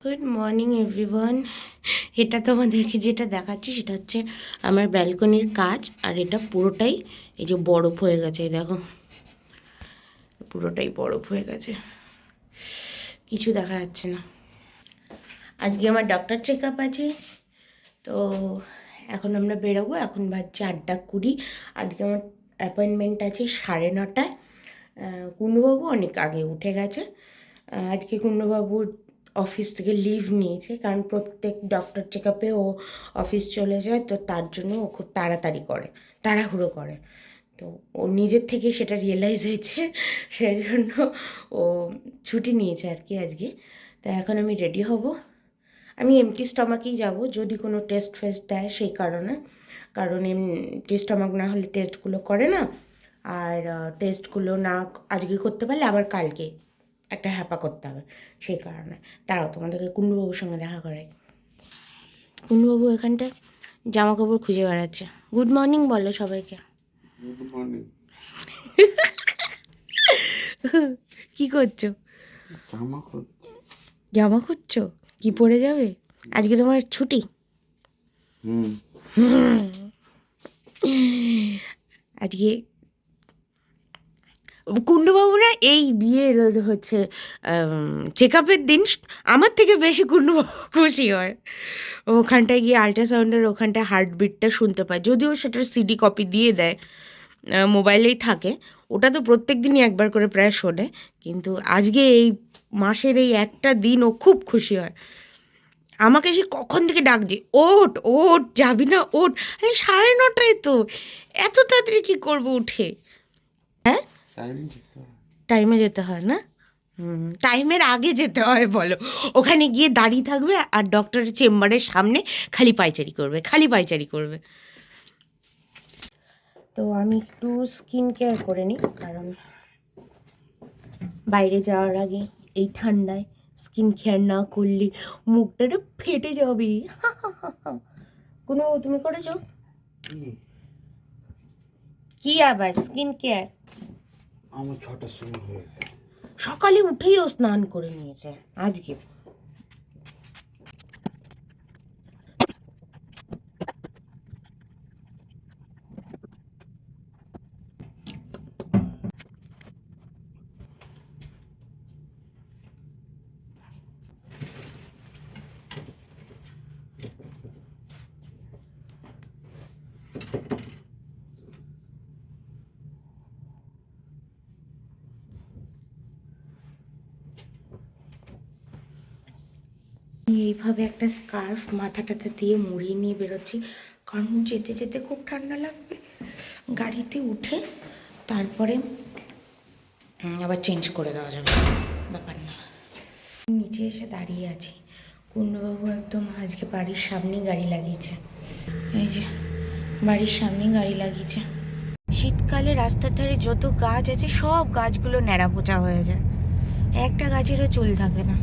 Good morning everyone. এটা তোমাদেরকে যেটা দেখাচ্ছি সেটা হচ্ছে আমার ব্যালকনির কাজ। আর এটা পুরোটাই এই যে বরফ হয়ে গেছে, এই দেখো পুরোটাই বরফ হয়ে গেছে, কিছু দেখা যাচ্ছে না। আজকে আমার ডক্টর চেক আপ আছে, তো এখন আমরা বেরোবো। এখন বাজছে 8:20। আজকে আমার অ্যাপয়েন্টমেন্ট আছে 9:30টায়। কুণ্ডুবাবু অনেক আগে উঠে গেছে। আজকে কুণ্ডুবাবুর অফিস থেকে লিভ নিয়েছে, কারণ প্রত্যেক ডক্টর চেক আপে ও অফিস চলে যায়, তো তার জন্য ও খুব তাড়াতাড়ি করে, তাড়াহুড়ো করে। তো ও নিজের থেকে সেটা রিয়েলাইজ হয়েছে, সেই জন্য ও ছুটি নিয়েছে আর কি আজকে। তা এখন আমি রেডি হব। আমি এমটি স্টমাকেই যাব, যদি কোনো টেস্ট ফেস্ট দেয় সেই কারণে। কারণ এমটি স্টমাক না হলে টেস্টগুলো করে না, আর টেস্টগুলো না আজকে করতে পারলে আবার কালকে একটা হ্যাপা করতে হবে, সেই কারণে। তারাও তোমাদেরকে কুণ্ডুবাবুর সঙ্গে দেখা করে। কুণ্ডুবাবু এখানটায় জামা কাপড় খুঁজে বেড়াচ্ছে। গুড মর্নিং বলো সবাইকে। Good morning. কি করছো? জামা খুঁজছি। জামা খুঁজছো? কি পরে যাবে? আজকে তোমার ছুটি? হুম। আজকে কুণ্ডুবাবু না এই বিয়ের হচ্ছে চেক আপের দিন আমার থেকে বেশি কুণ্ডুবাবু খুশি হয়। ওখানটায় গিয়ে আল্ট্রাসাউন্ডের ওখানটায় হার্টবিটটা শুনতে পায়, যদিও সেটার সিডি কপি দিয়ে দেয়, মোবাইলেই থাকে। ওটা তো প্রত্যেক দিনই একবার করে প্রায় শোনে, কিন্তু আজকে এই মাসের এই একটা দিন ও খুব খুশি হয়। আমাকে সে কখন থেকে ডাকছে, ওঠ ওঠ, যাবি না ওঠ। আরে 9:30 তো, এত তাড়াতাড়ি কী করবো উঠে? হ্যাঁ, টাইমে যেতে হয় না? টাইমের আগে যেতে হয় বলো। ওখানে গিয়ে দাঁড়িয়ে থাকবে আর ডক্টরের চেম্বারের সামনে খালি পায়চারি করবে, খালি পায়চারি করবে। তো আমি একটু স্কিন কেয়ার করে নিই, কারণ বাইরে যাওয়ার আগে এই ঠান্ডায় স্কিন কেয়ার না করলে মুখটা ফেটে যাবে। কোনো তুমি করেছো কি আবার স্কিন কেয়ার? আমার 6টার সময় হয়ে যায়। সকালে উঠেই ও স্নান করে নিয়েছে আজকে। এইভাবে একটা স্কার্ফ মাথাটাতে দিয়ে মুড়িয়ে নিয়ে বেরোচ্ছি, কারণ যেতে যেতে খুব ঠান্ডা লাগবে। গাড়িতে উঠে তারপরে আবার চেঞ্জ করে দেওয়া যাবে, ব্যাপার না। নিচে এসে দাঁড়িয়ে আছি, কুণ্ডবাবু একদম আজকে বাড়ির সামনেই গাড়ি লাগিয়েছে। এই যে বাড়ির সামনেই গাড়ি লাগিয়েছে। শীতকালে রাস্তার ধারে যত গাছ আছে সব গাছগুলো ন্যাড়া পোচা হয়ে যায়, একটা গাছেরও চুল থাকে না।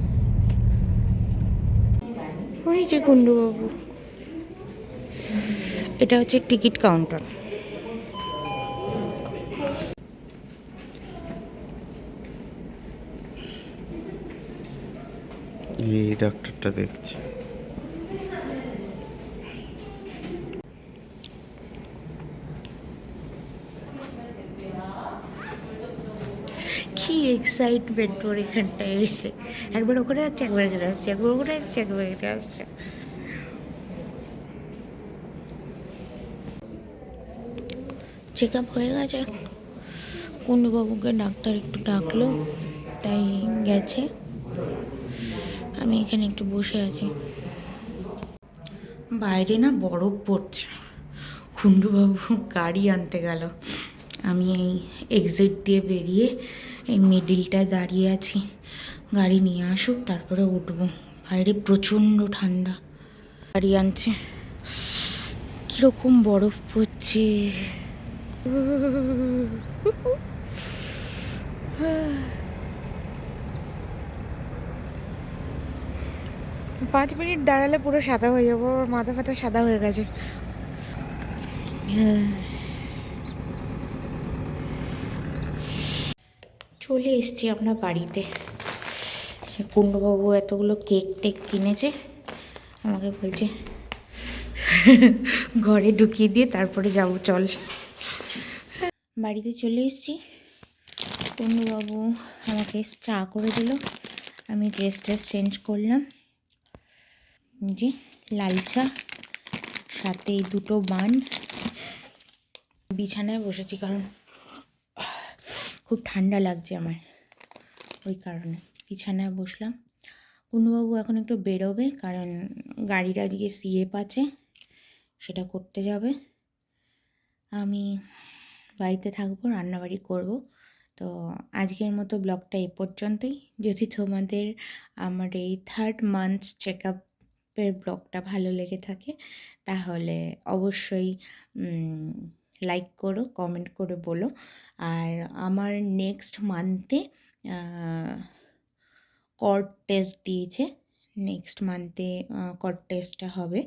ওই যে কুণ্ডুবাবু, এটা হচ্ছে টিকিট কাউন্টার। এই ডাক্তারটা দেখছি। কি এক্সাইটমেন্ট ওর এখানটায় এসে, একবার ওখানে যাচ্ছে একবার এখানে আসছে, একবার ওখানে আসছে একবার এখানে আসছে। চেক আপ হয়ে গেছে, কুণ্ডুবাবুকে ডাক্তার একটু ডাকলো, তাই গেছে। আমি এখানে একটু বসে আছি। বাইরে না বরফ পড়ছে। কুণ্ডুবাবু গাড়ি আনতে গেল, আমি এই এক্সিট দিয়ে বেরিয়ে এই মিডিলটায় দাঁড়িয়ে আছি। গাড়ি নিয়ে আসুক তারপরে উঠবো। বাইরে প্রচণ্ড ঠান্ডা। গাড়ি আনছে, কীরকম বরফ পড়ছে। 5 মিনিট দাঁড়ালে পুরো সাদা হয়ে যাবো, মাথা ফাথা সাদা হয়ে গেছে। চলে এসছি আমরা বাড়িতে। কুণ্ডবাবু এতগুলো কেক টেক কিনেছে, আমাকে বলছে ঘরে ঢুকিয়ে দিয়ে তারপরে যাব, চল। বাড়িতে চলে এসেছি। কুণ্ডবাবু আমাকে চা করে দিল, আমি ড্রেস চেঞ্জ করলাম, যে লাল চা সাথে এই দুটো বান। বিছানায় বসেছি কারণ খুব ঠান্ডা লাগছে আমার, ওই কারণে বিছানায় বসলাম। কুণ্ডবাবু এখন একটু বেরোবে, কারণ গাড়ির আজকে সিএফ আছে, সেটা করতে যাবে। আমি বাড়িতে থাকবো, রান্নাবাড়ি করব। তো আজকের মতো ব্লগটা এই পর্যন্তই। যদি তোমাদের আমার এই 3rd মান্থস চেক আপের ব্লগটা ভালো লেগে থাকে তাহলে অবশ্যই লাইক করো, কমেন্ট করে বলো। আর আমার নেক্সট মান্থে কর্ড টেস্ট দিয়েছে, নেক্সট মান্থে কর্ড টেস্টটা হবে।